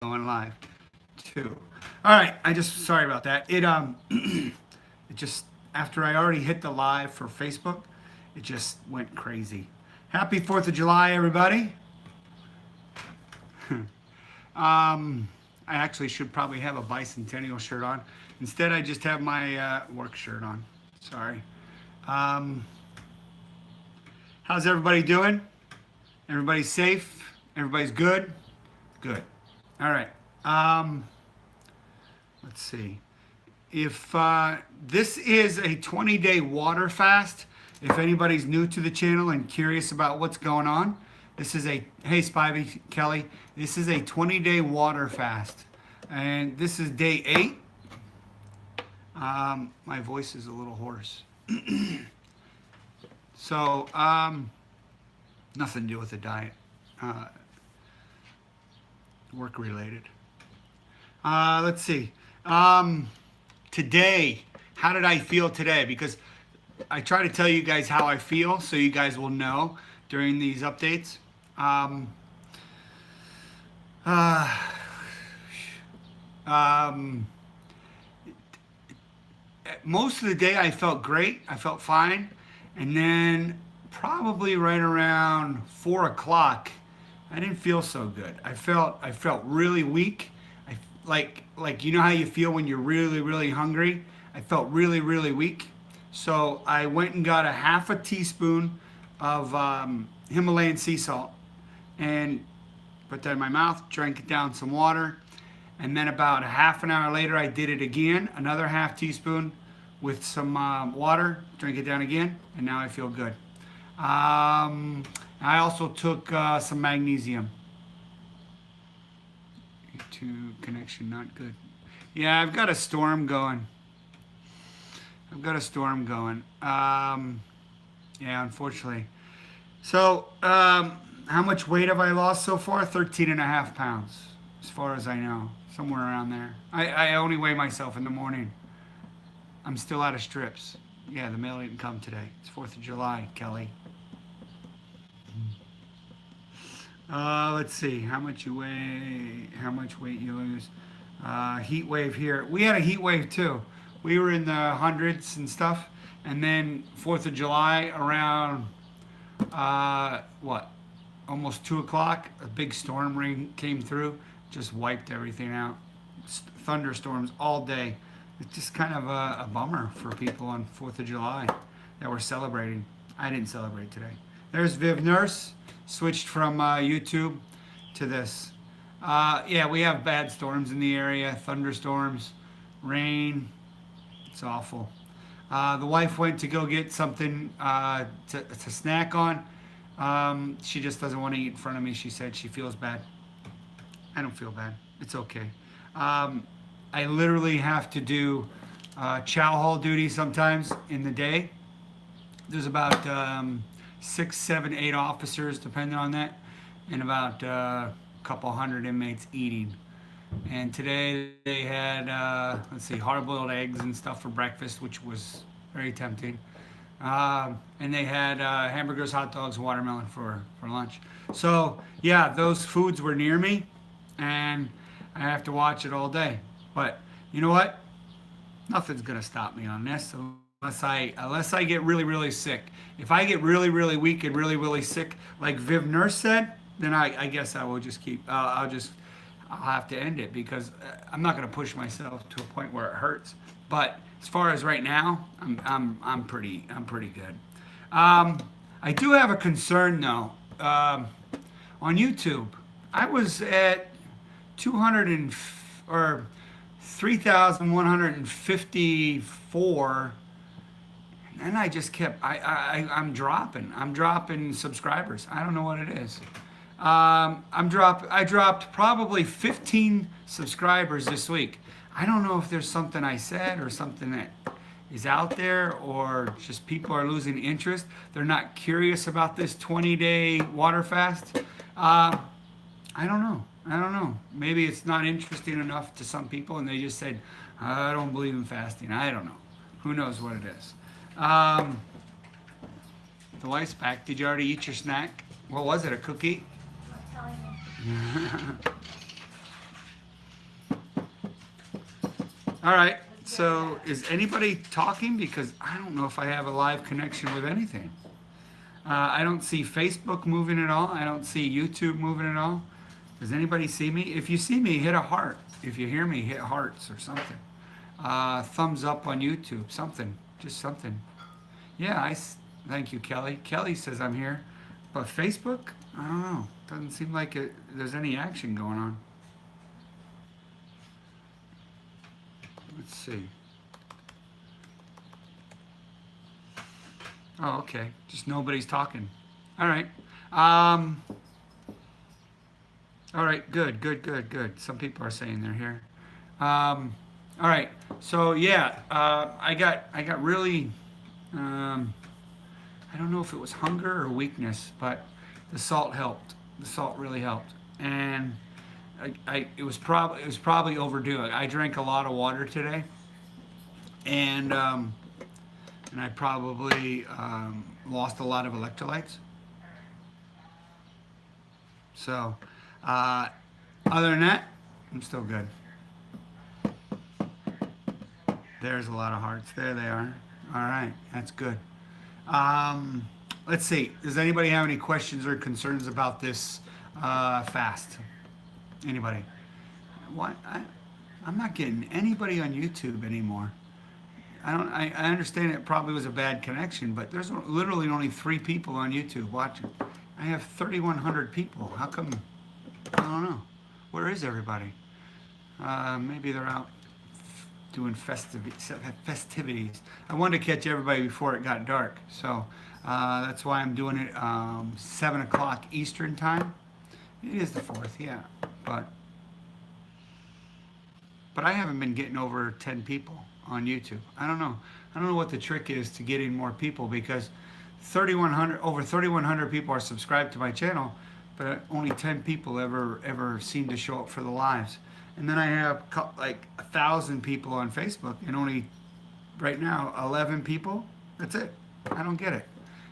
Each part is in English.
Going live too. All right, sorry about that. It just after I already hit the live for Facebook, it just went crazy. Happy 4th of July, everybody. I actually should probably have a bicentennial shirt on. Instead, I just have my work shirt on. Sorry. Um, how's everybody doing? Everybody's safe? Everybody's good? Good. All right. Let's see. If this is a 20-day water fast, if anybody's new to the channel and curious about what's going on, this is a, hey Spivey, Kelly, this is a 20-day water fast. And this is day 8. My voice is a little hoarse. So, nothing to do with the diet. Work related. Let's see. Today, how did I feel today? Because I try to tell you guys how I feel so you guys will know during these updates. Most of the day I felt great. I felt fine. And then probably right around 4 o'clock, I didn't feel so good. I felt really weak. Like you know how you feel when you're really hungry? I felt really weak. So I went and got a half a teaspoon of Himalayan sea salt and put that in my mouth, drank it down some water, and then about a half an hour later I did it again, another half teaspoon with some water, drank it down again, and now I feel good. I also took some magnesium. YouTube connection not good. Yeah, I've got a storm going. Yeah, unfortunately. So, how much weight have I lost so far? 13.5 pounds, as far as I know. Somewhere around there. I only weigh myself in the morning. I'm still out of strips. Yeah, the mail didn't come today. It's 4th of July, Kelly. Let's see, how much you weigh, how much weight you lose. Heat wave here. We had a heat wave too. We were in the hundreds and stuff. And then 4th of July around, almost 2 o'clock, a big storm ring came through, just wiped everything out. Thunderstorms all day. It's just kind of a bummer for people on 4th of July that were celebrating. I didn't celebrate today. There's Viv Nurse, switched from YouTube to this. Yeah, we have bad storms in the area, thunderstorms, rain. It's awful. The wife went to go get something to snack on. She just doesn't want to eat in front of me. She said she feels bad. I don't feel bad. It's okay. I literally have to do chow hall duty sometimes in the day. There's about 6, 7, 8 officers, depending on that, and about a couple hundred inmates eating. And today they had, let's see, hard-boiled eggs and stuff for breakfast, which was very tempting. And they had hamburgers, hot dogs, watermelon for lunch. So, yeah, those foods were near me, and I have to watch it all day. But you know what? Nothing's going to stop me on this unless I get really sick. If I get really weak and really sick, like Viv Nurse said, then I guess I will just keep. I'll have to end it because I'm not going to push myself to a point where it hurts. But as far as right now, I'm pretty good. I do have a concern though. On YouTube, I was at 3,154, and I just kept. I'm dropping subscribers. I don't know what it is. I dropped probably 15 subscribers this week. I don't know if there's something I said or something that is out there, or just people are losing interest. They're not curious about this 20-day water fast. I don't know. Maybe it's not interesting enough to some people, and they just said, I don't believe in fasting. I don't know. Who knows what it is. The wife's back. Did you already eat your snack? What was it, a cookie? I'm telling you. All right. So is anybody talking? Because I don't know if I have a live connection with anything. I don't see Facebook moving at all. I don't see YouTube moving at all. Does anybody see me? If you see me, hit a heart. If you hear me, hit hearts or something. Thumbs up on YouTube, something, just something. Yeah, thank you, Kelly. Kelly says I'm here, but Facebook, I don't know. Doesn't seem like there's any action going on. Let's see. Oh, okay. Just nobody's talking. All right. All right. Good. Good. Good. Good. Some people are saying they're here. All right. So yeah, I got really. I don't know if it was hunger or weakness, but the salt helped. The salt really helped, and it was probably overdue. I drank a lot of water today, and I probably lost a lot of electrolytes. So, other than that, I'm still good. There's a lot of hearts. There they are. All right, that's good. Let's see. Does anybody have any questions or concerns about this fast? Anybody? What? I'm not getting anybody on YouTube anymore. I understand it probably was a bad connection, but there's literally only 3 people on YouTube watching. I have 3,100 people. How come? I don't know. Where is everybody? Maybe they're out doing festivities. I wanted to catch everybody before it got dark, so that's why I'm doing it 7 o'clock Eastern time. It is the 4th, yeah, but I haven't been getting over 10 people on YouTube. I don't know what the trick is to getting more people, because over 3,100 people are subscribed to my channel, but only 10 people ever seem to show up for the lives. And then I have like 1,000 people on Facebook, and only right now 11 people. That's it. I don't get it.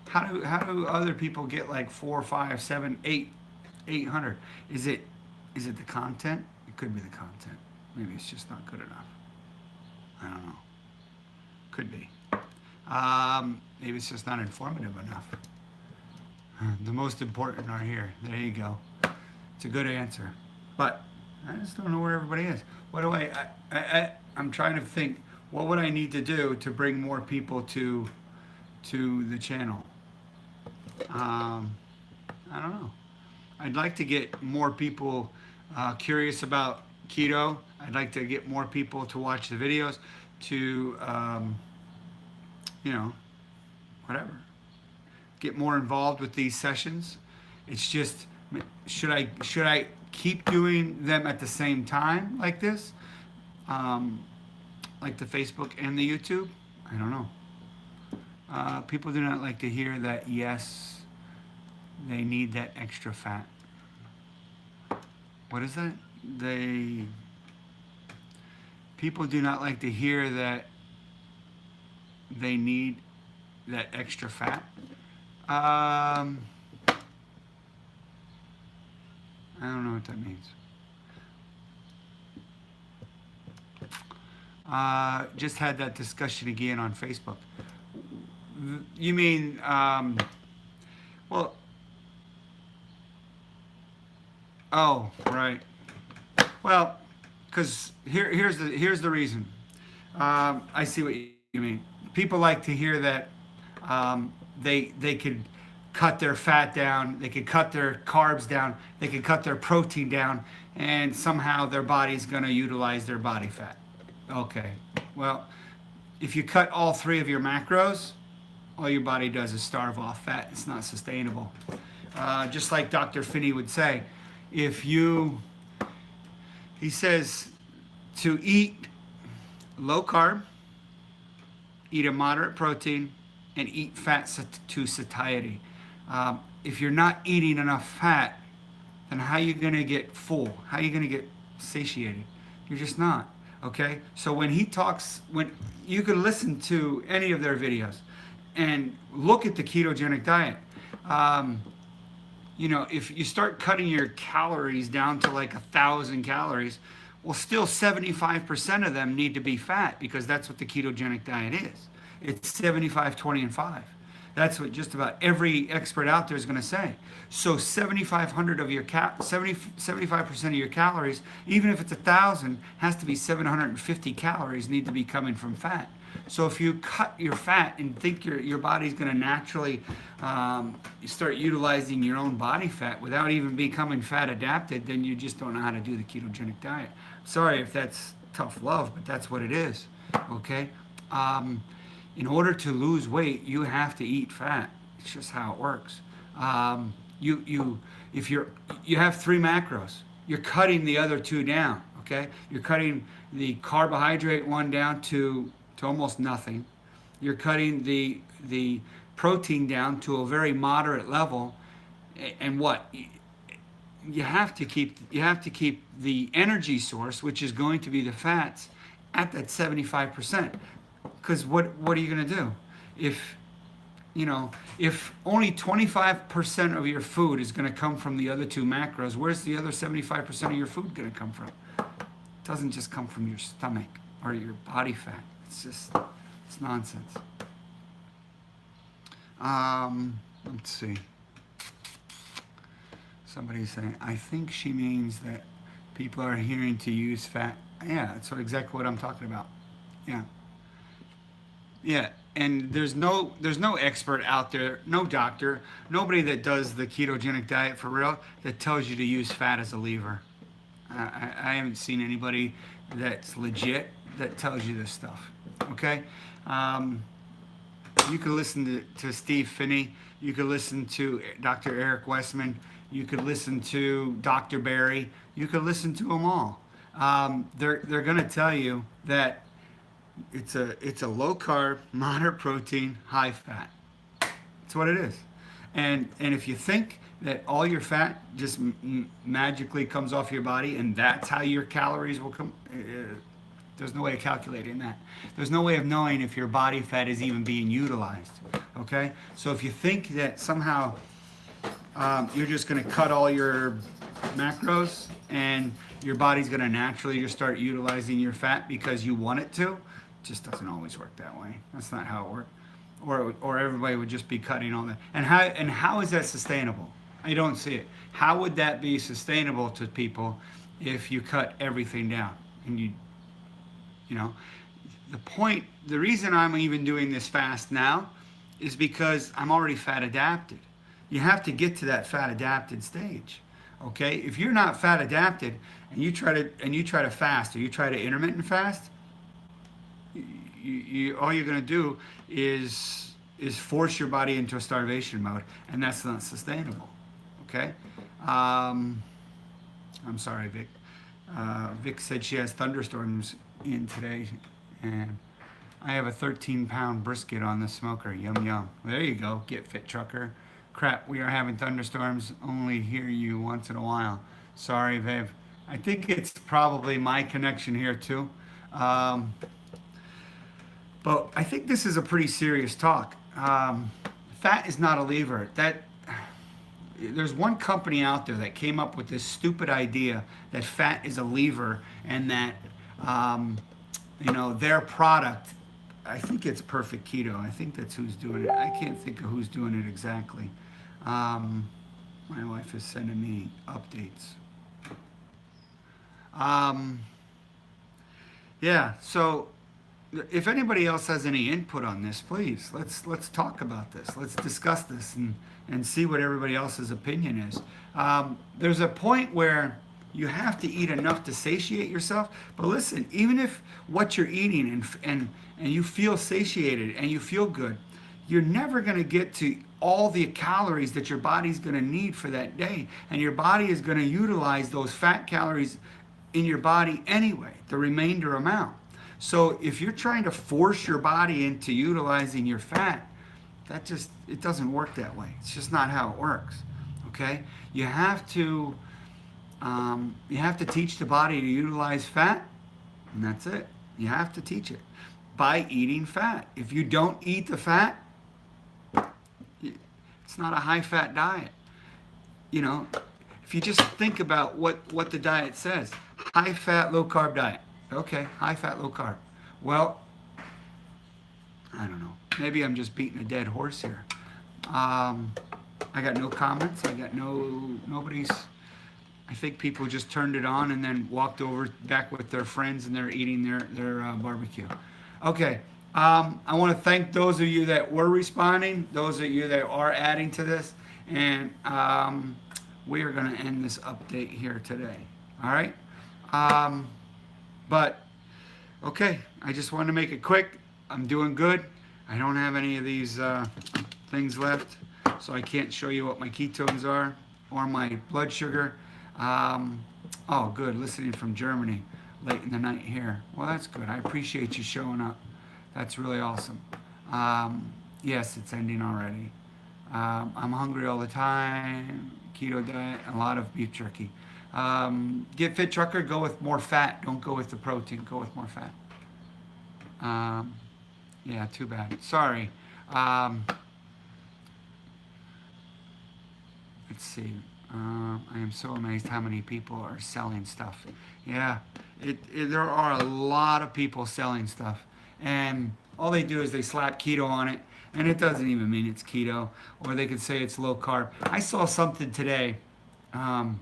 How do other people get like 4, 5, 7, 8, 800? Is it the content? It could be the content. Maybe it's just not good enough. I don't know. Could be. Maybe it's just not informative enough. The most important are here. There you go. It's a good answer. But I just don't know where everybody is. What do I'm trying to think, what would I need to do to bring more people to the channel? I don't know. I'd like to get more people curious about keto. I'd like to get more people to watch the videos, to, whatever. Get more involved with these sessions. It's just, should I keep doing them at the same time like this? Like the Facebook and the YouTube? I don't know. People do not like to hear that, yes, they need that extra fat. What is that? People do not like to hear that they need that extra fat. I don't know what that means. Just had that discussion again on Facebook. You mean, well, oh, right. Well, because here's the reason. I see what you mean. People like to hear that they could cut their fat down, they could cut their carbs down, they could cut their protein down, and somehow their body's going to utilize their body fat. Okay, well, if you cut all 3 of your macros, all your body does is starve off fat. It's not sustainable. Just like Dr. Finney would say, he says to eat low carb, eat a moderate protein, and eat fat to satiety. If you're not eating enough fat, then how are you going to get full? How are you going to get satiated? You're just not. Okay? So when he talks, when you can listen to any of their videos and look at the ketogenic diet, if you start cutting your calories down to like 1,000 calories, Well, still 75% of them need to be fat because that's what the ketogenic diet is. It's 75, 20, and 5. That's what just about every expert out there is going to say. So 7,500 of your 75% of your calories, even if it's 1,000, has to be 750 calories need to be coming from fat. So if you cut your fat and think your body's going to naturally start utilizing your own body fat without even becoming fat adapted, then you just don't know how to do the ketogenic diet. Sorry if that's tough love, but that's what it is. Okay. In order to lose weight, you have to eat fat. It's just how it works. If you have 3 macros, you're cutting the other 2 down. Okay, you're cutting the carbohydrate one down to almost nothing. You're cutting the protein down to a very moderate level, and what? You have to keep the energy source, which is going to be the fats, at that 75%. Because what are you going to do if only 25% of your food is going to come from the other 2 macros? Where's the other 75% of your food going to come from? It doesn't just come from your stomach or your body fat. It's nonsense. Let's see. Somebody's saying, I think she means that people are adhering to use fat. Yeah, that's exactly what I'm talking about. Yeah. Yeah, and there's no expert out there, no doctor, nobody that does the ketogenic diet for real that tells you to use fat as a lever. I haven't seen anybody that's legit that tells you this stuff. Okay, you can listen to Steve Finney, you could listen to Dr. Eric Westman, you could listen to Dr. Barry, you could listen to them all. They're going to tell you that it's a low carb, moderate protein, high fat. That's what it is. And if you think that all your fat just magically comes off your body and that's how your calories will come, there's no way of calculating that. There's no way of knowing if your body fat is even being utilized. Okay? So if you think that somehow you're just going to cut all your macros and your body's going to naturally just start utilizing your fat because you want it to, just doesn't always work that way. That's not how it works. Or everybody would just be cutting all that. And how is that sustainable? I don't see it. How would that be sustainable to people if you cut everything down? And you know, the reason I'm even doing this fast now is because I'm already fat adapted. You have to get to that fat adapted stage. Okay? If you're not fat adapted and you try to fast or you try to intermittent fast, all you're going to do is force your body into a starvation mode, and that's not sustainable. Okay? I'm sorry, Vic. Vic said she has thunderstorms in today, and I have a 13-pound brisket on the smoker. Yum, yum. There you go. Get fit, trucker. Crap, we are having thunderstorms. Only hear you once in a while. Sorry, Viv. I think it's probably my connection here, too. But I think this is a pretty serious talk. Fat is not a lever. There's one company out there that came up with this stupid idea that fat is a lever and that their product, I think it's Perfect Keto. I think that's who's doing it. I can't think of who's doing it exactly. My wife is sending me updates. Yeah, so if anybody else has any input on this, please, let's talk about this. Let's discuss this and see what everybody else's opinion is. There's a point where you have to eat enough to satiate yourself. But listen, even if what you're eating and you feel satiated and you feel good, you're never going to get to all the calories that your body's going to need for that day. And your body is going to utilize those fat calories in your body anyway, the remainder amount. So if you're trying to force your body into utilizing your fat, it doesn't work that way. It's just not how it works. Okay? You have to teach the body to utilize fat, and that's it. You have to teach it by eating fat. If you don't eat the fat, it's not a high-fat diet. If you just think about what the diet says, high fat, low carb diet. Okay, high fat, low carb. Well, I don't know. Maybe I'm just beating a dead horse here. I got no comments. I got nobody's. I think people just turned it on and then walked over back with their friends and they're eating their barbecue. Okay. I want to thank those of you that were responding, those of you that are adding to this, and we are going to end this update here today. All right. But okay, I just wanted to make it quick. I'm doing good. I don't have any of these things left, so I can't show you what my ketones are or my blood sugar. Oh, good. Listening from Germany late in the night here. Well, that's good. I appreciate you showing up. That's really awesome. Yes, it's ending already. I'm hungry all the time. Keto diet, a lot of beef jerky. Get Fit Trucker, go with more fat. Don't go with the protein. Go with more fat. Yeah, too bad. Sorry. Let's see. I am so amazed how many people are selling stuff. Yeah, there are a lot of people selling stuff. And all they do is they slap keto on it. And it doesn't even mean it's keto. Or they could say it's low carb. I saw something today. I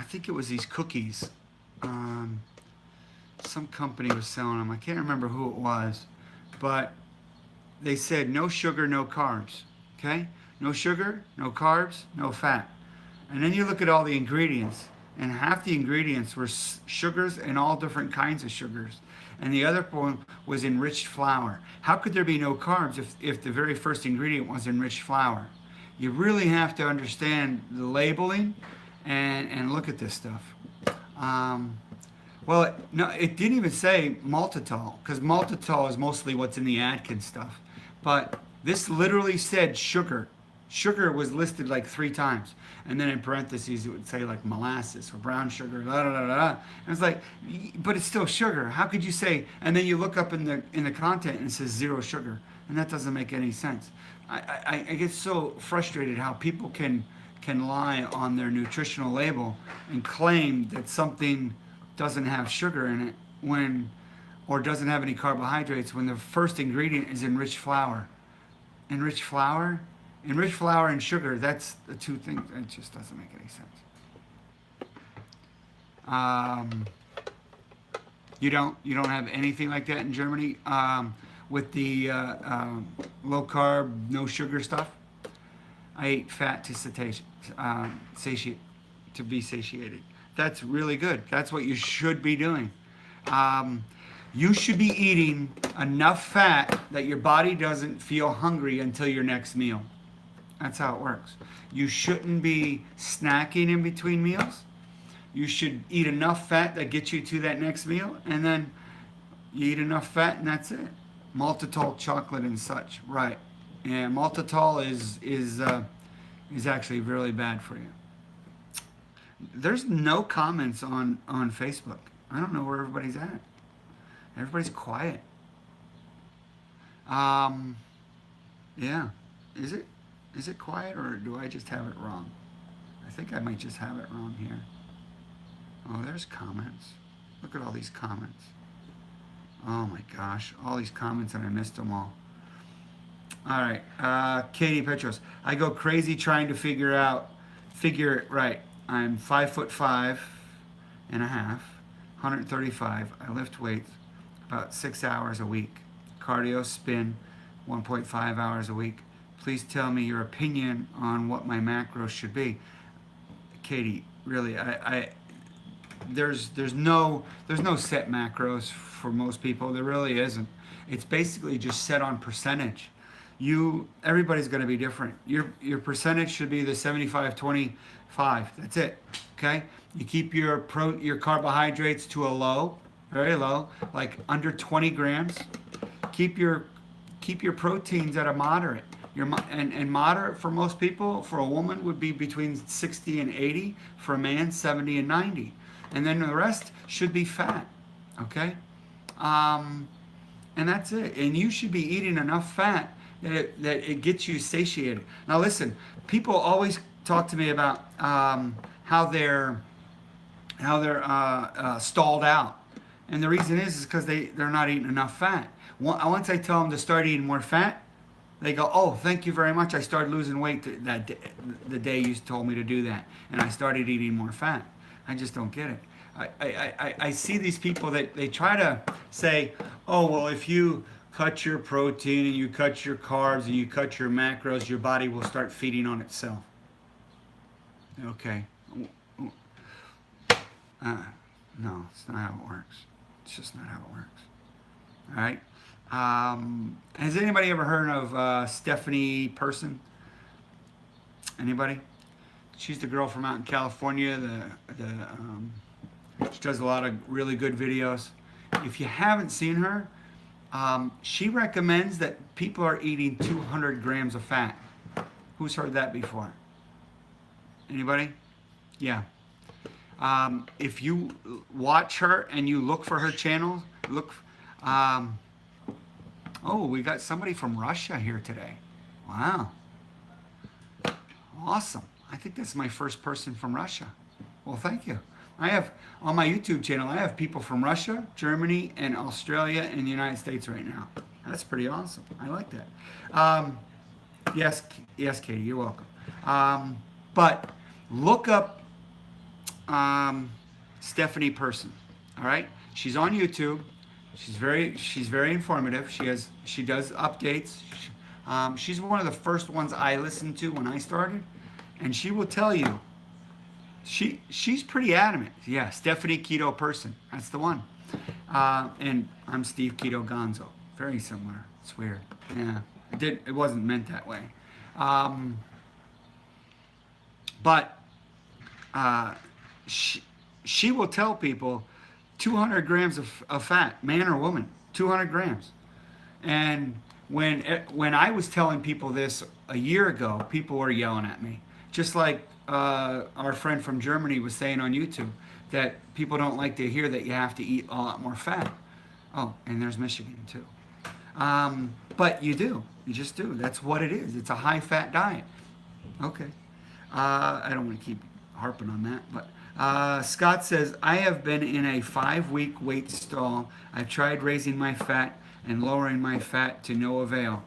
think it was these cookies. Some company was selling them. I can't remember who it was. But they said no sugar, no carbs. Okay? No sugar, no carbs, no fat. And then you look at all the ingredients, and half the ingredients were sugars and all different kinds of sugars. And the other one was enriched flour. How could there be no carbs if the very first ingredient was enriched flour? You really have to understand the labeling and look at this stuff. Well, no, it didn't even say maltitol, because maltitol is mostly what's in the Atkins stuff. But this literally said sugar. Sugar was listed like 3 times. And then in parentheses, it would say like molasses or brown sugar, da da da da. And it's like, but it's still sugar. How could you say, and then you look up in the content and it says 0 sugar. And that doesn't make any sense. I get so frustrated how people can lie on their nutritional label and claim that something doesn't have sugar in it or doesn't have any carbohydrates when the first ingredient is enriched flour. Enriched flour? Enriched flour and sugar, that's the 2 things. It just doesn't make any sense. You don't have anything like that in Germany with the low carb, no sugar stuff? I ate fat to be satiated. That's really good. That's what you should be doing. You should be eating enough fat that your body doesn't feel hungry until your next meal. That's how it works. You shouldn't be snacking in between meals. You should eat enough fat that gets you to that next meal, and then you eat enough fat, and that's it. Maltitol, chocolate, and such. Right. And maltitol is actually really bad for you. There's no comments on Facebook. I don't know where everybody's at. Everybody's quiet. Yeah. Is it quiet, or do I just have it wrong? I think I might just have it wrong here. Oh, there's comments. Look at all these comments. Oh my gosh, all these comments, and I missed them all. All right, Katie Petros. I go crazy trying to figure it right. I'm 5'5" and a half, 135. I lift weights about 6 hours a week. Cardio, spin, 1.5 hours a week. Please tell me your opinion on what my macros should be. Katie, really, there's no set macros for most people. There really isn't. It's basically just set on percentage. Everybody's going to be different. Your percentage should be the 75-25. That's it. Okay? You keep your carbohydrates to a low, very low, like under 20 grams. Keep your proteins at a moderate. And moderate for most people, for a woman, would be between 60 and 80. For a man, 70 and 90. And then the rest should be fat. Okay? And that's it. And you should be eating enough fat that it gets you satiated. Now listen, people always talk to me about how they're how they're stalled out. And the reason is because they're not eating enough fat. Once I tell them to start eating more fat, they go, oh, thank you very much. I started losing weight that day, the day you told me to do that. And I started eating more fat. I just don't get it. I see these people that they try to say, oh, well, if you cut your protein and you cut your carbs and you cut your macros, your body will start feeding on itself. Okay. Uh, no, it's not how it works. It's just not how it works. All right. Has anybody ever heard of Stephanie Person? Anybody? She's the girl from out in California. She does a lot of really good videos. If you haven't seen her, she recommends that people are eating 200 grams of fat. Who's heard that before? Anybody? Yeah. If you watch her and you look for her channel, oh, we got somebody from Russia here today. Wow. Awesome. I think that's my first person from Russia. Well, thank you. I have, on my YouTube channel, I have people from Russia, Germany, and Australia, and the United States right now. That's pretty awesome. I like that. Yes, Katie, you're welcome. But look up Stephanie Person. All right, she's on YouTube. She's very informative. She does updates. She's one of the first ones I listened to when I started, and she will tell you. She's pretty adamant. Yeah, Stephanie Keto Person. That's the one. And I'm Steve Keto Gonzo. Very similar. It's weird. Yeah, it wasn't meant that way. But she will tell people 200 grams of fat, man or woman, 200 grams. And when I was telling people this a year ago, people were yelling at me. Just like our friend from Germany was saying on YouTube, that people don't like to hear that you have to eat a lot more fat. Oh, and there's Michigan too. But you do. You just do. That's what it is. It's a high-fat diet. Okay. I don't want to keep harping on that, but Scott says, I have been in a 5-week weight stall. I've tried raising my fat and lowering my fat to no avail.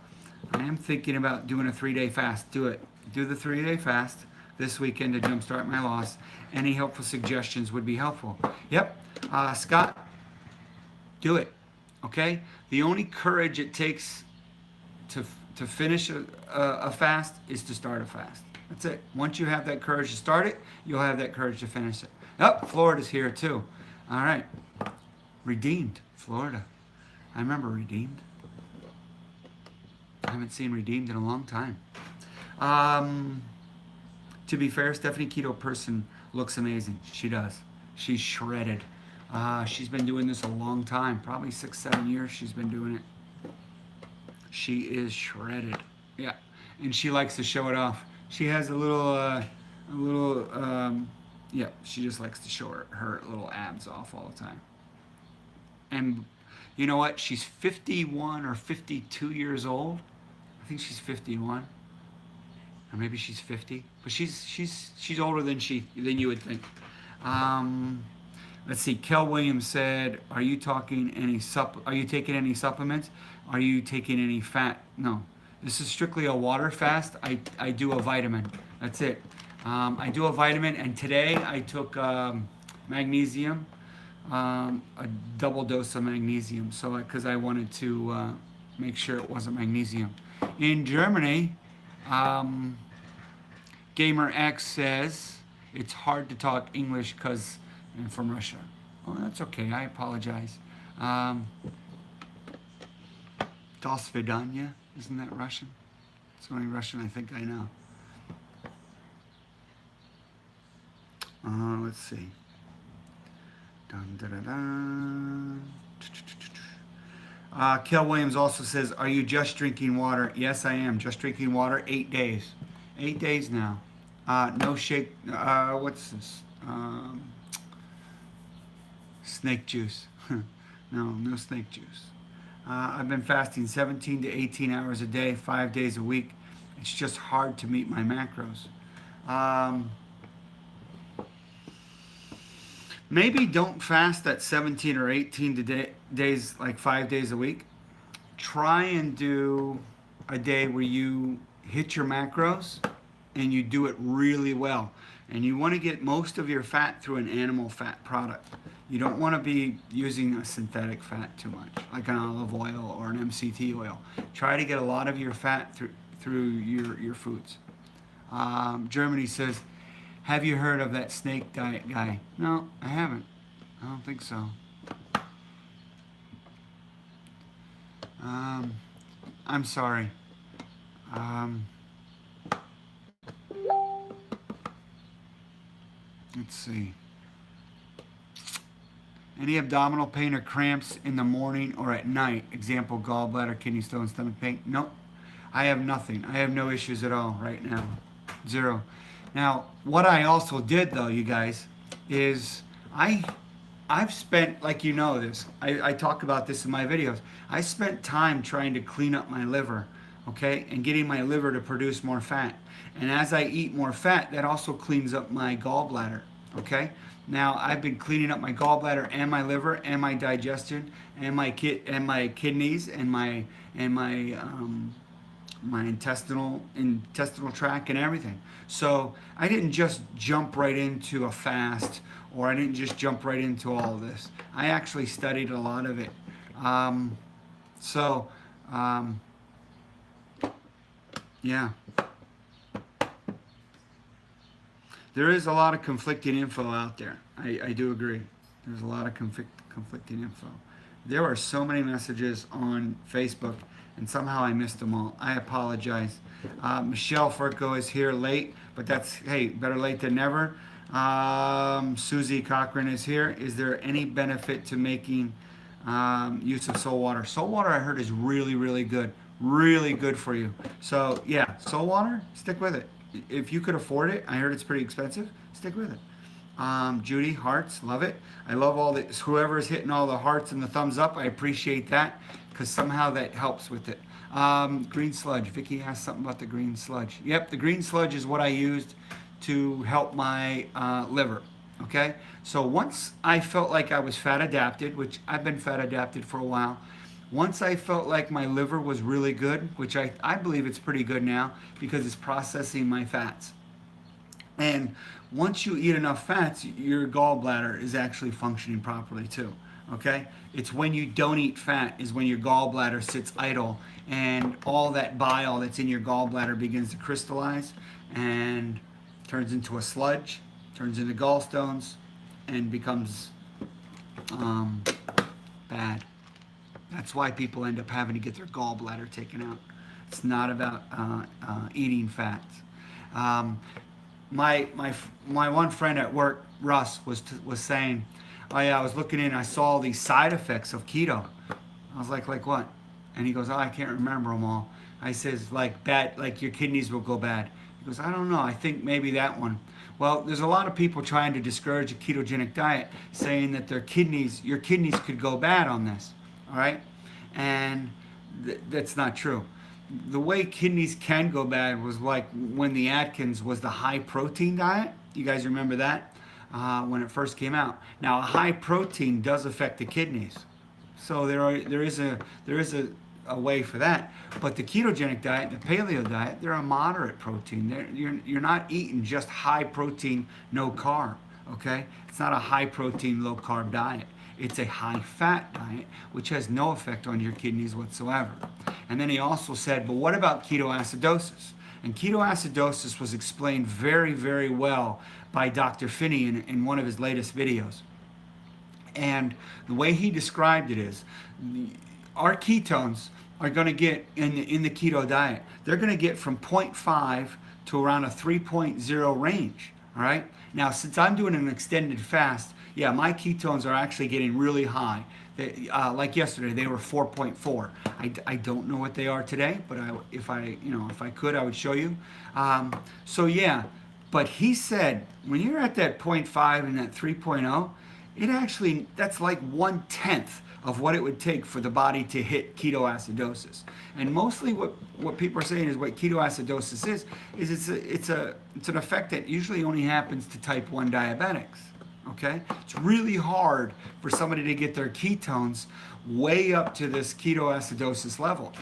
I am thinking about doing a 3-day fast. Do it. Do the 3-day fast this weekend to jumpstart my loss. Any helpful suggestions would be helpful. Yep. Scott, do it. Okay? The only courage it takes to finish a fast is to start a fast. That's it. Once you have that courage to start it, you'll have that courage to finish it. Oh, Florida's here too. All right. Redeemed, Florida. I remember Redeemed. I haven't seen Redeemed in a long time. To be fair, Stephanie Keto Person looks amazing. She does. She's shredded. She's been doing this a long time. Probably 6-7 years she's been doing it. She is shredded. Yeah. And she likes to show it off. She has a little, yeah, she just likes to show her little abs off all the time. And you know what? She's 51 or 52 years old. I think she's 51. Or maybe she's 50. But she's older than you would think. Let's see. Kel Williams said, "Are you taking any supplements? Are you taking any fat?" No. This is strictly a water fast. I do a vitamin. That's it. I do a vitamin, and today I took magnesium, a double dose of magnesium, so because I wanted to make sure it wasn't magnesium. In Germany, Gamer X says it's hard to talk English because I'm from Russia. Oh, that's okay. I apologize. Do svidaniya. Isn't that Russian? It's the only Russian I think I know. Let's see. Dun, da, da, da. Kel Williams also says, are you just drinking water? Yes, I am. Just drinking water 8 days. 8 days now. No shake. What's this? Snake juice. No snake juice. I've been fasting 17 to 18 hours a day, 5 days a week. It's just hard to meet my macros. Maybe don't fast at 17 or 18 days, like 5 days a week. Try and do a day where you hit your macros and you do it really well. And you want to get most of your fat through an animal fat product. You don't want to be using a synthetic fat too much, like an olive oil or an MCT oil. Try to get a lot of your fat through your foods. Germany says, have you heard of that snake diet guy? No, I haven't. I don't think so. I'm sorry. Um, let's see. Any abdominal pain or cramps in the morning or at night? Example, gallbladder, kidney stone, stomach pain? Nope. I have nothing. I have no issues at all right now. Zero. Now, what I also did though, you guys, is I've spent, like you know this, I talk about this in my videos. I spent time trying to clean up my liver, okay, and getting my liver to produce more fat. And as I eat more fat, that also cleans up my gallbladder, okay? Now, I've been cleaning up my gallbladder and my liver and my digestion and my kidneys and my intestinal tract and everything. So I didn't just jump right into a fast, or I didn't just jump right into all of this. I actually studied a lot of it. So yeah, there is a lot of conflicting info out there. I do agree. There's a lot of conflicting info. There are so many messages on Facebook, and somehow I missed them all. I apologize. Michelle Furco is here late, but that's, hey, better late than never. Susie Cochran is here. Is there any benefit to making use of salt water? Salt water, I heard, is really, really good. Really good for you. So, yeah, salt water, stick with it. If you could afford it, I heard it's pretty expensive, stick with it. Judy, hearts, love it. I love all this. Whoever is hitting all the hearts and the thumbs up, I appreciate that, because somehow that helps with it. Green sludge. Vicky asked something about the green sludge. Yep, the green sludge is what I used to help my liver. Okay, so once I felt like I was fat adapted, which I've been fat adapted for a while, once I felt like my liver was really good, which I believe it's pretty good now because it's processing my fats. And once you eat enough fats, your gallbladder is actually functioning properly too. Okay? It's when you don't eat fat is when your gallbladder sits idle and all that bile that's in your gallbladder begins to crystallize and turns into a sludge, turns into gallstones, and becomes bad. That's why people end up having to get their gallbladder taken out. It's not about eating fats. My one friend at work, Russ, was saying, oh yeah, I was looking in, I saw all these side effects of keto. I was like what? And he goes, oh, I can't remember them all. I says, like bad, like your kidneys will go bad. He goes, I don't know, I think maybe that one. Well, there's a lot of people trying to discourage a ketogenic diet, saying that your kidneys could go bad on this, all right? And that's not true. The way kidneys can go bad was like when the Atkins was the high protein diet. You guys remember that? When it first came out. Now, a high protein does affect the kidneys. So there is a way for that. But the ketogenic diet, the paleo diet, they're a moderate protein. You're not eating just high protein, no carb, okay? It's not a high protein, low carb diet. It's a high fat diet, which has no effect on your kidneys whatsoever. And then he also said, but what about ketoacidosis? And ketoacidosis was explained very, very well by Dr. Finney in one of his latest videos. And the way he described it is, our ketones are going to get, in the keto diet, they're going to get from 0.5 to around a 3.0 range, all right? Now, since I'm doing an extended fast, yeah, my ketones are actually getting really high. Like yesterday, they were 4.4. I don't know what they are today, but if I could, I would show you. So yeah, but he said when you're at that 0.5 and that 3.0, it actually, that's like 1/10 of what it would take for the body to hit ketoacidosis. And mostly what people are saying is what ketoacidosis is it's an effect that usually only happens to type 1 diabetics. okay? It's really hard for somebody to get their ketones way up to this ketoacidosis level.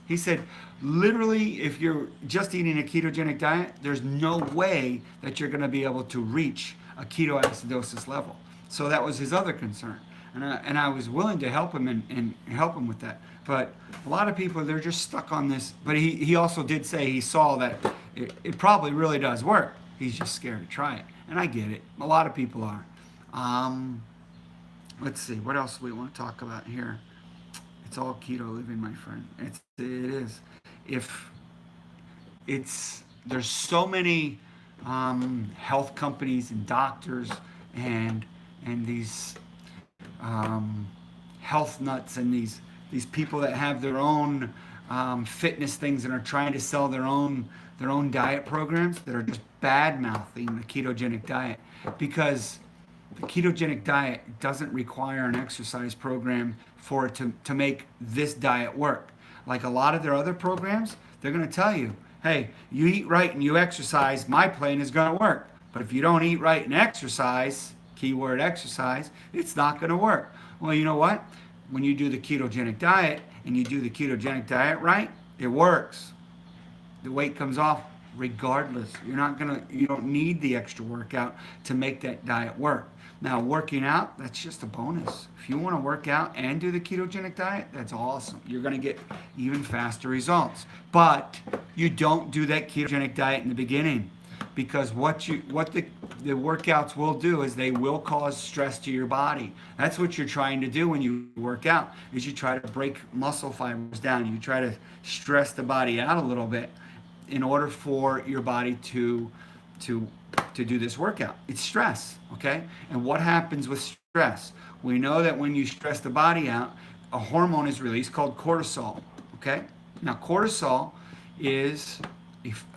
He said, literally, if you're just eating a ketogenic diet, there's no way that you're going to be able to reach a ketoacidosis level. So that was his other concern. And I was willing to help him and help him with that. But a lot of people, they're just stuck on this. But he also did say he saw that it probably really does work. He's just scared to try it. And I get it. A lot of people are. Let's see. What else do we want to talk about here? It's all keto living, my friend. It is. There's so many health companies and doctors and these health nuts and these people that have their own fitness things and are trying to sell their own diet programs that are just bad mouthing the ketogenic diet, because the ketogenic diet doesn't require an exercise program for it to make this diet work. Like a lot of their other programs, they're going to tell you, hey, you eat right and you exercise, my plan is going to work. But if you don't eat right and exercise, keyword exercise, it's not going to work. Well, you know what? When you do the ketogenic diet and you do the ketogenic diet right, it works. The weight comes off regardless. You don't need the extra workout to make that diet work. Now, working out, that's just a bonus. If you want to work out and do the ketogenic diet, that's awesome. You're going to get even faster results. But you don't do that ketogenic diet in the beginning, because what the workouts will do is they will cause stress to your body. That's what you're trying to do when you work out, is you try to break muscle fibers down. You try to stress the body out a little bit in order for your body to do this workout. It's stress, okay? And what happens with stress? We know that when you stress the body out, a hormone is released called cortisol, okay? Now, cortisol is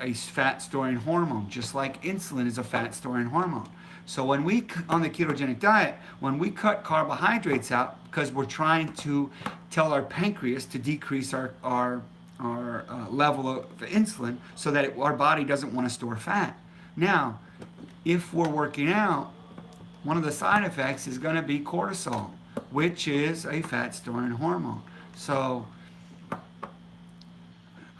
a fat storing hormone, just like insulin is a fat storing hormone. So when we, on the ketogenic diet, when we cut carbohydrates out, because we're trying to tell our pancreas to decrease our level of insulin so that our body doesn't want to store fat. Now, if we're working out, one of the side effects is going to be cortisol, which is a fat storing hormone. So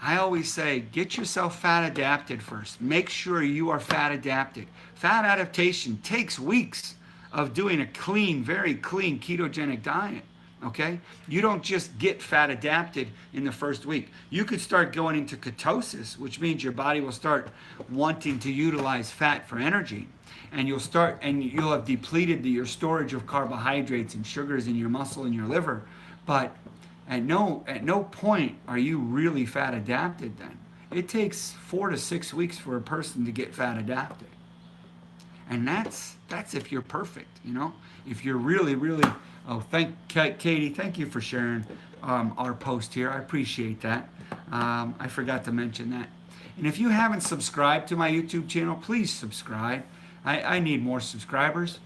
I always say, get yourself fat adapted first. Make sure you are fat adapted. Fat adaptation takes weeks of doing a clean, very clean ketogenic diet. Okay? You don't just get fat adapted in the first week. You could start going into ketosis, which means your body will start wanting to utilize fat for energy. And you'll have depleted your storage of carbohydrates and sugars in your muscle and your liver. But at no point are you really fat adapted then. It takes 4 to 6 weeks for a person to get fat adapted. And that's if you're perfect, you know? If you're really, really... Oh, Katie, thank you for sharing our post here. I appreciate that. I forgot to mention that. And if you haven't subscribed to my YouTube channel, please subscribe. I need more subscribers.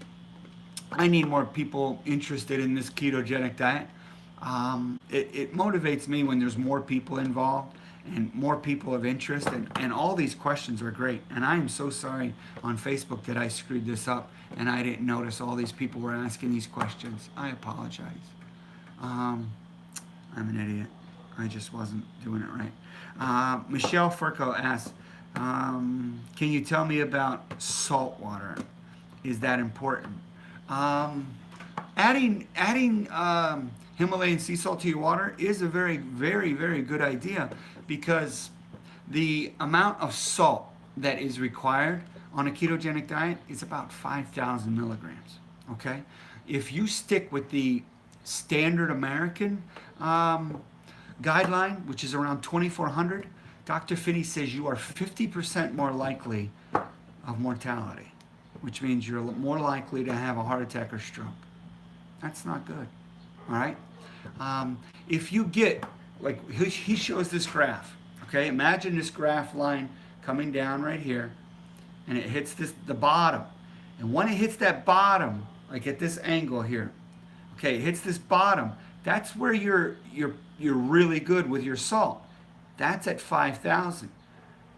I need more people interested in this ketogenic diet. It motivates me when there's more people involved and more people of interest, and all these questions are great. And I am so sorry on Facebook that I screwed this up and I didn't notice all these people were asking these questions. I apologize. I'm an idiot. I just wasn't doing it right. Michelle Furco asks, can you tell me about salt water? Is that important? Adding Himalayan sea salt to your water is a very, very, very good idea, because the amount of salt that is required on a ketogenic diet is about 5,000 milligrams, okay? If you stick with the standard American guideline, which is around 2,400, Dr. Finney says you are 50% more likely of mortality, which means you're more likely to have a heart attack or stroke. That's not good, all right? If you get, like he shows this graph, okay? Imagine this graph line coming down right here, and it hits the bottom. And when it hits that bottom, like at this angle here, okay, it hits this bottom, that's where you're really good with your salt. That's at 5,000.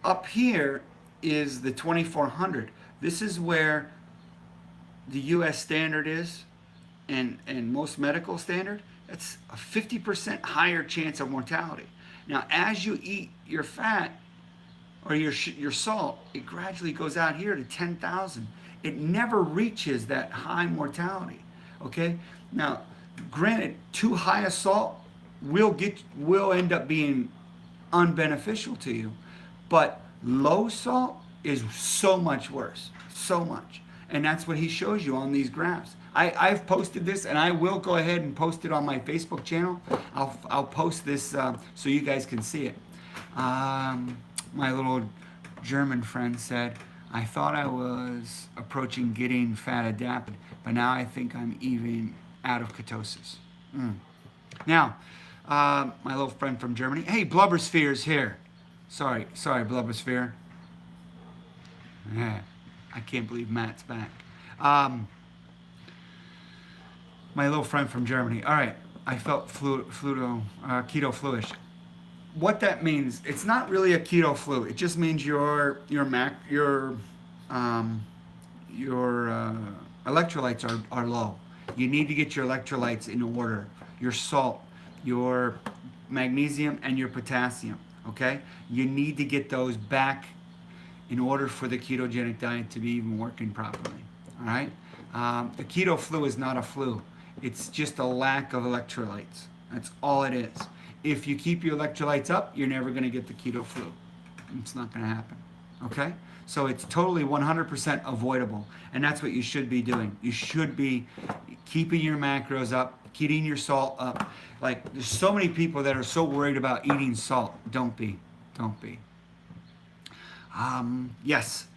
Up here is the 2,400. This is where the U.S. standard is, and most medical standard, that's a 50% higher chance of mortality. Now, as you eat your fat or your salt, it gradually goes out here to 10,000. It never reaches that high mortality. Okay. Now, granted, too high a salt will end up being unbeneficial to you, but low salt is so much worse, so much. And that's what he shows you on these graphs. I've posted this, and I will go ahead and post it on my Facebook channel. I'll post this so you guys can see it. My little German friend said, I thought I was approaching getting fat adapted, but now I think I'm even out of ketosis. Now, my little friend from Germany, hey, Blubbersphere's here. Sorry, Blubbersphere. Yeah, I can't believe Matt's back. My little friend from Germany. All right, I felt keto fluish. What that means, it's not really a keto flu. It just means your electrolytes are low. You need to get your electrolytes in order. Your salt, your magnesium, and your potassium. Okay, you need to get those back in order for the ketogenic diet to be even working properly. All right, the keto flu is not a flu. It's just a lack of electrolytes. That's all it is. If you keep your electrolytes up, you're never going to get the keto flu. It's not going to happen. Okay? So it's totally 100% avoidable. And that's what you should be doing. You should be keeping your macros up, keeping your salt up. Like, there's so many people that are so worried about eating salt. Don't be. Don't be. Yes,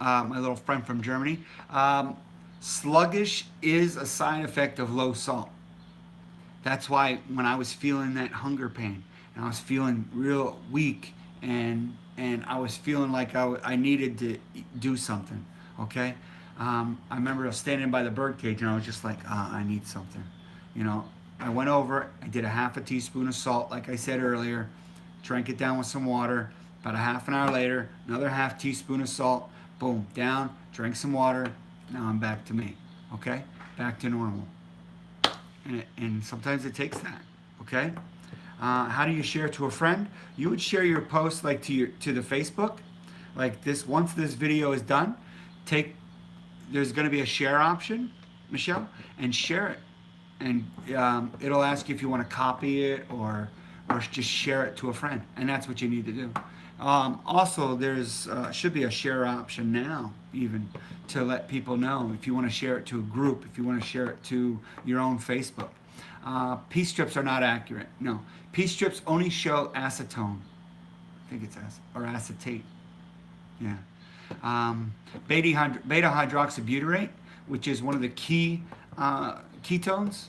my little friend from Germany. Sluggish is a side effect of low salt. That's why when I was feeling that hunger pain and I was feeling real weak and I was feeling like I needed to do something, okay? I remember I was standing by the birdcage and I was just like, I need something. You know, I went over, I did a half a teaspoon of salt, like I said earlier, drank it down with some water. About a half an hour later, another half teaspoon of salt, boom, down, drank some water. Now I'm back to me, okay? Back to normal. And sometimes it takes that, okay? How do you share to a friend? You would share your post like to the Facebook, like this. Once this video is done, there's going to be a share option, Michelle, and share it. And it'll ask you if you want to copy it or just share it to a friend, and that's what you need to do. Also, there's should be a share option now, even, to let people know if you want to share it to a group, if you want to share it to your own Facebook. Pea strips are not accurate. No, pea strips only show acetone. I think it's or acetate. Yeah. Beta hydroxybutyrate, which is one of the key ketones,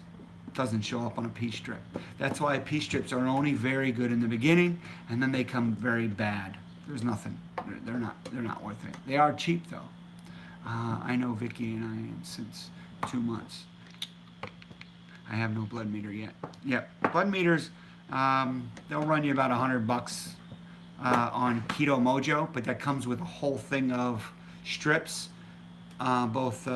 doesn't show up on a pea strip. That's why pea strips are only very good in the beginning, and then they come very bad. There's nothing. They're not worth it. They are cheap though. I know Vicky and I since 2 months. I have no blood meter yet. Yep, blood meters. They'll run you about $100 on Keto Mojo, but that comes with a whole thing of strips, both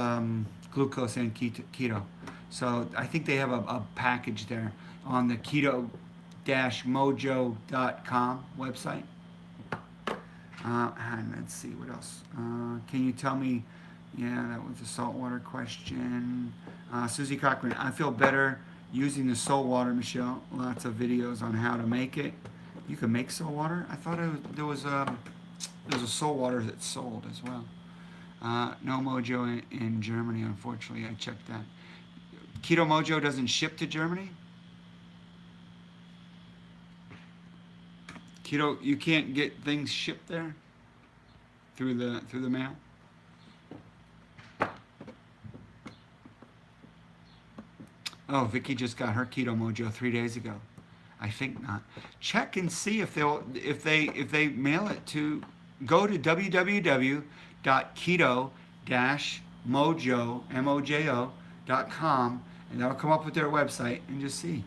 glucose and keto. So I think they have a package there on the keto-mojo.com website. And let's see what else. Can you tell me? Yeah, that was a saltwater question. Susie Cochran, I feel better using the salt water, Michelle. Lots of videos on how to make it. You can make salt water? I thought there was a salt water that's sold as well. No Mojo in Germany, unfortunately. I checked that. Keto Mojo doesn't ship to Germany? Keto, you can't get things shipped there through the mail? Oh, Vicky just got her Keto Mojo 3 days ago. I think not. Check and see if they mail it to. Go to www.keto-mojo.com and that'll come up with their website and just see.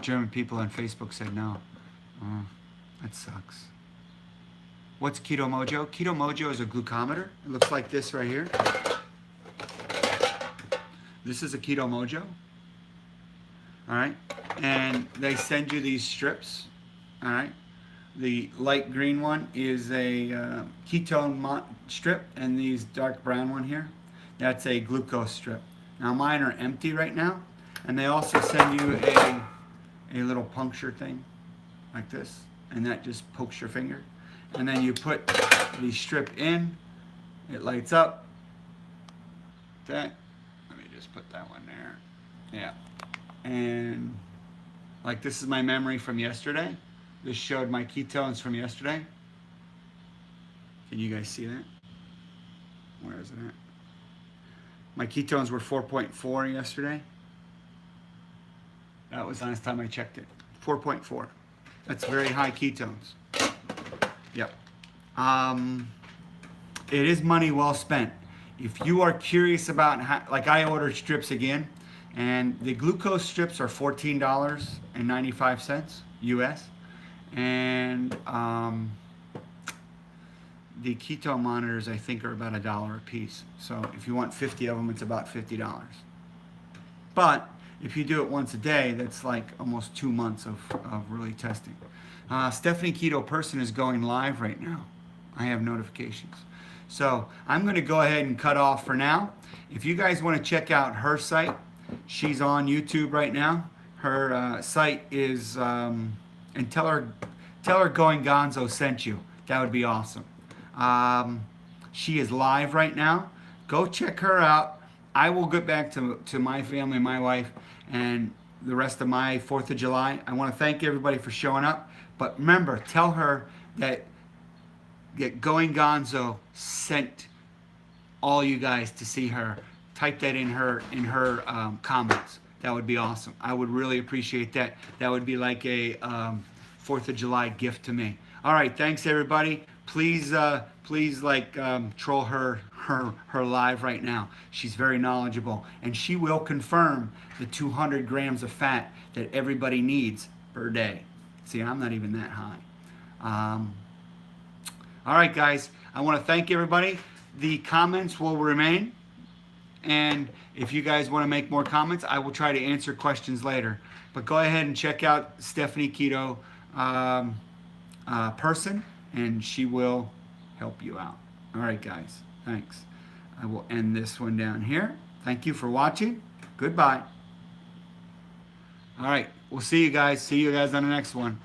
German people on Facebook said no. Oh, that sucks. What's Keto Mojo? Keto Mojo is a glucometer. It looks like this right here. This is a Keto Mojo. All right. And they send you these strips. All right. The light green one is a ketone strip, and these dark brown one here, that's a glucose strip. Now mine are empty right now, and they also send you a little puncture thing like this, and that just pokes your finger. And then you put the strip in, it lights up. That, let me just put that one there. Yeah. And like this is my memory from yesterday. This showed my ketones from yesterday. Can you guys see that? Where is it at? My ketones were 4.4 yesterday. That was the last time I checked it. 4.4. That's very high ketones. Yep. It is money well spent. If you are curious about how, like I ordered strips again, and the glucose strips are $14.95 US, and the keto monitors I think are about $1 a piece. So if you want 50 of them, it's about $50. But if you do it once a day, that's like almost 2 months of really testing. Stephanie Keto Person is going live right now. I have notifications. So I'm going to go ahead and cut off for now. If you guys want to check out her site, she's on YouTube right now. Her site is, and tell her Going Gonzo sent you. That would be awesome. She is live right now. Go check her out. I will get back to my family, my wife, and the rest of my 4th of July. I want to thank everybody for showing up. But remember, tell her that Going Gonzo sent all you guys to see her. Type that in her comments. That would be awesome. I would really appreciate that. That would be like a 4th of July gift to me. All right, thanks everybody. Please troll her live right now. She's very knowledgeable, and she will confirm the 200 grams of fat that everybody needs per day. See, I'm not even that high. All right, guys. I want to thank everybody. The comments will remain, and if you guys want to make more comments, I will try to answer questions later. But go ahead and check out Stephanie Keto Person, and she will help you out. All right, guys. Thanks. I will end this one down here. Thank you for watching. Goodbye. All right. We'll see you guys. See you guys on the next one.